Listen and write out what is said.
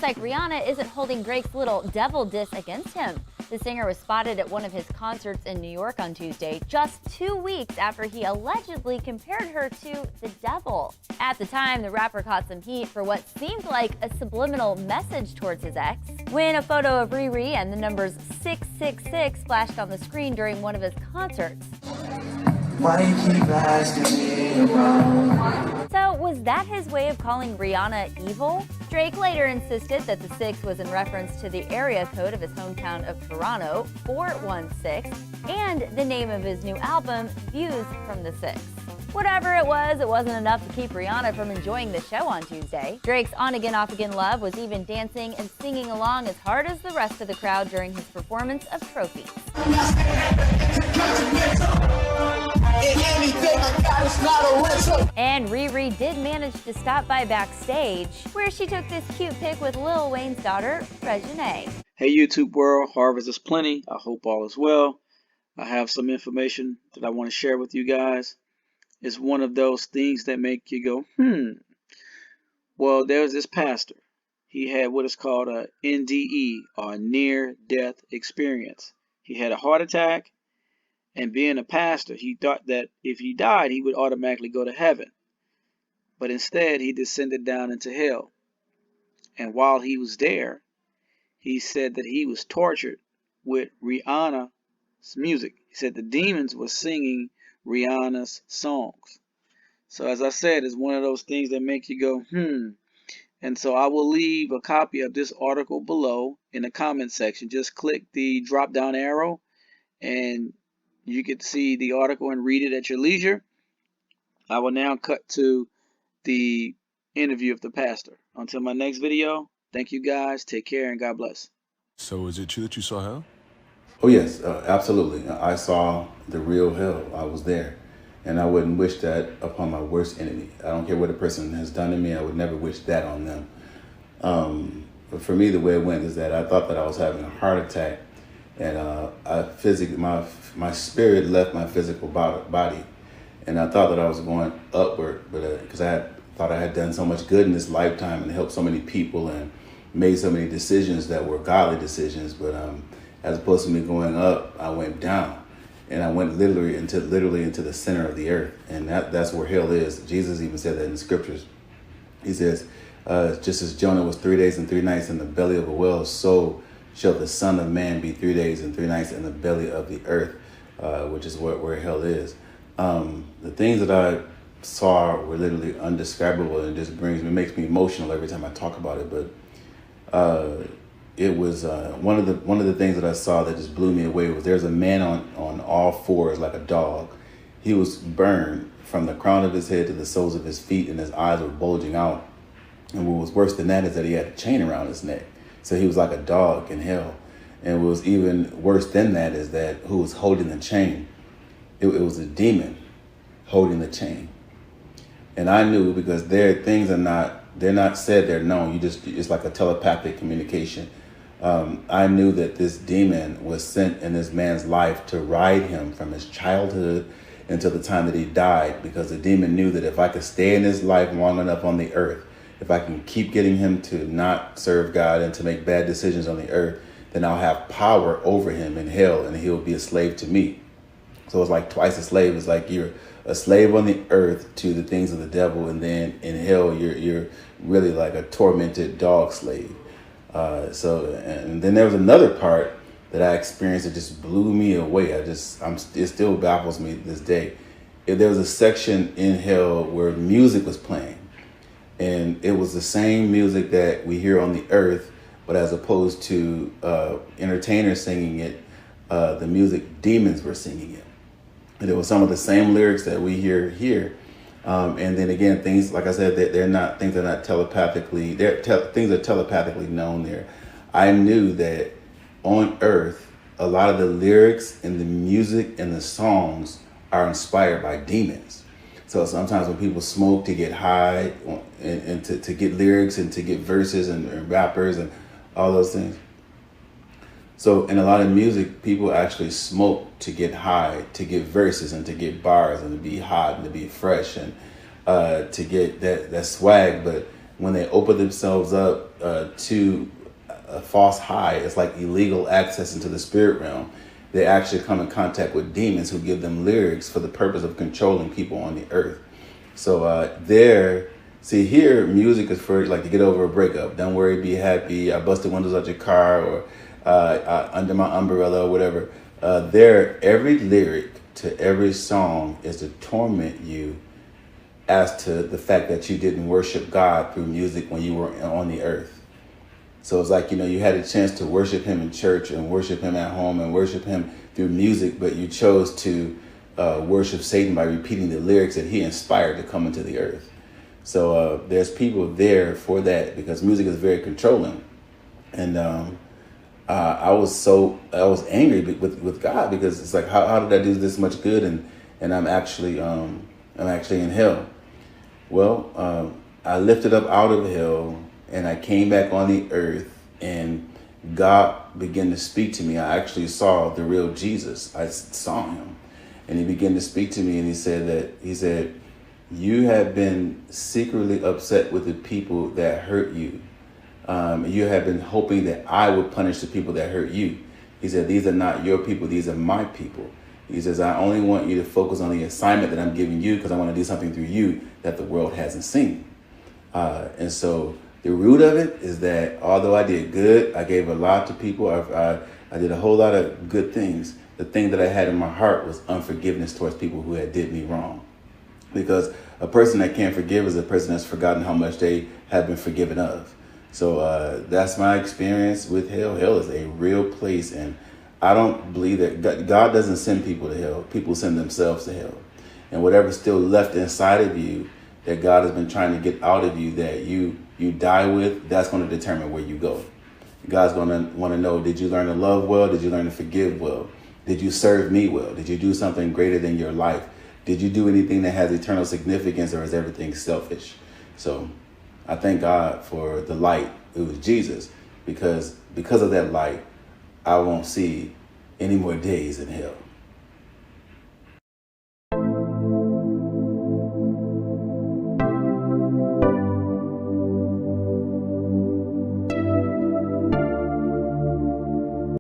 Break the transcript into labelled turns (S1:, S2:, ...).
S1: looks like Rihanna isn't holding Drake's little devil diss against him. The singer was spotted at one of his concerts in New York on Tuesday, just 2 weeks after he allegedly compared her to the devil. At the time, the rapper caught some heat for what seemed like a subliminal message towards his ex, when a photo of Riri and the numbers 666 flashed on the screen during one of his concerts.
S2: Why you keep asking me around?
S1: So, was that his way of calling Rihanna evil? Drake later insisted that the 6 was in reference to the area code of his hometown of Toronto, 416, and the name of his new album, Views from the 6. Whatever it wasn't enough to keep Rihanna from enjoying the show on Tuesday. Drake's on-again, off-again love was even dancing and singing along as hard as the rest of the crowd during his performance of Trophies. And Riri did manage to stop by backstage, where she took this cute pic with Lil Wayne's daughter, Reginae.
S3: Hey YouTube world, harvest is plenty. I hope all is well. I have some information that I want to share with you guys. It's one of those things that make you go, Well, there's this pastor. He had what is called a NDE, or near-death experience. He had a heart attack, and being a pastor, he thought that if he died, he would automatically go to heaven. But instead, he descended down into hell. And while he was there, he said that he was tortured with Rihanna's music. He said the demons were singing Rihanna's songs. So as I said, it's one of those things that make you go, And so I will leave a copy of this article below in the comment section. Just click the drop down arrow and you can see the article and read it at your leisure. I will now cut to the interview of the pastor. Until my next video, thank you guys, take care, and God bless.
S4: So is it true that you saw hell?
S5: Oh yes, absolutely. I saw the real hell. I was there. And I wouldn't wish that upon my worst enemy. I don't care what a person has done to me. I would never wish that on them. But for me, the way it went is that I thought that I was having a heart attack. And my spirit left my physical body. And I thought that I was going upward, but because I thought I had done so much good in this lifetime and helped so many people and made so many decisions that were godly decisions. But as opposed to me going up, I went down. And I went literally into the center of the earth. And that's where hell is. Jesus even said that in the scriptures. He says, just as Jonah was 3 days and 3 nights in the belly of a whale, so shall the Son of Man be 3 days and 3 nights in the belly of the earth, which is where hell is. The things that I saw were literally undescribable, and it just makes me emotional every time I talk about it. But it was one of the things that I saw that just blew me away was there's a man on all fours like a dog. He was burned from the crown of his head to the soles of his feet, and his eyes were bulging out. And what was worse than that is that he had a chain around his neck. So he was like a dog in hell. And what was even worse than that is that who was holding the chain? It was a demon holding the chain. And I knew, because they're not said, they're known. It's like a telepathic communication. I knew that this demon was sent in this man's life to ride him from his childhood until the time that he died, because the demon knew that if I could stay in his life long enough on the earth, if I can keep getting him to not serve God and to make bad decisions on the earth, then I'll have power over him in hell and he'll be a slave to me. So it's like twice a slave. It's like you're a slave on the earth to the things of the devil, and then in hell you're really like a tormented dog slave. And then there was another part that I experienced that just blew me away. It still baffles me to this day. There was a section in hell where music was playing, and it was the same music that we hear on the earth, but as opposed to entertainers singing it, the music demons were singing it. And it was some of the same lyrics that we hear here. And then again, things, like I said, things are not telepathically, things are telepathically known there. I knew that on earth, a lot of the lyrics and the music and the songs are inspired by demons. So sometimes when people smoke to get high and to get lyrics and to get verses and rappers and all those things. So in a lot of music, people actually smoke to get high, to get verses and to get bars and to be hot and to be fresh and to get that swag. But when they open themselves up to a false high. It's like illegal access into the spirit realm. They actually come in contact with demons who give them lyrics for the purpose of controlling people on the earth. So here, music is for like to get over a breakup. Don't worry, be happy. I busted windows out your car, or under my umbrella, or whatever. Every lyric to every song is to torment you as to the fact that you didn't worship God through music when you were on the earth. So it's like, you had a chance to worship him in church and worship him at home and worship him through music, but you chose to worship Satan by repeating the lyrics that he inspired to come into the earth. So there's people there for that, because music is very controlling. And I was angry with God, because it's like, how did I do this much good and I'm actually in hell? Well, I lifted up out of hell and I came back on the earth, and God began to speak to me. I actually saw the real Jesus. I saw him, and he began to speak to me, and he said, you have been secretly upset with the people that hurt you. You have been hoping that I would punish the people that hurt you. He said, these are not your people. These are my people. He says, I only want you to focus on the assignment that I'm giving you, because I want to do something through you that the world hasn't seen. And so the root of it is that although I did good, I gave a lot to people. I did a whole lot of good things. The thing that I had in my heart was unforgiveness towards people who had did me wrong. Because a person that can't forgive is a person that's forgotten how much they have been forgiven of. So that's my experience with hell. Hell is a real place, and I don't believe that God doesn't send people to hell. People send themselves to hell. And whatever's still left inside of you that God has been trying to get out of you, that you die with, that's going to determine where you go. God's going to want to know, did you learn to love well? Did you learn to forgive well? Did you serve me well? Did you do something greater than your life? Did you do anything that has eternal significance, or is everything selfish? So I thank God for the light. It was Jesus, because of that light, I won't see any more days in hell.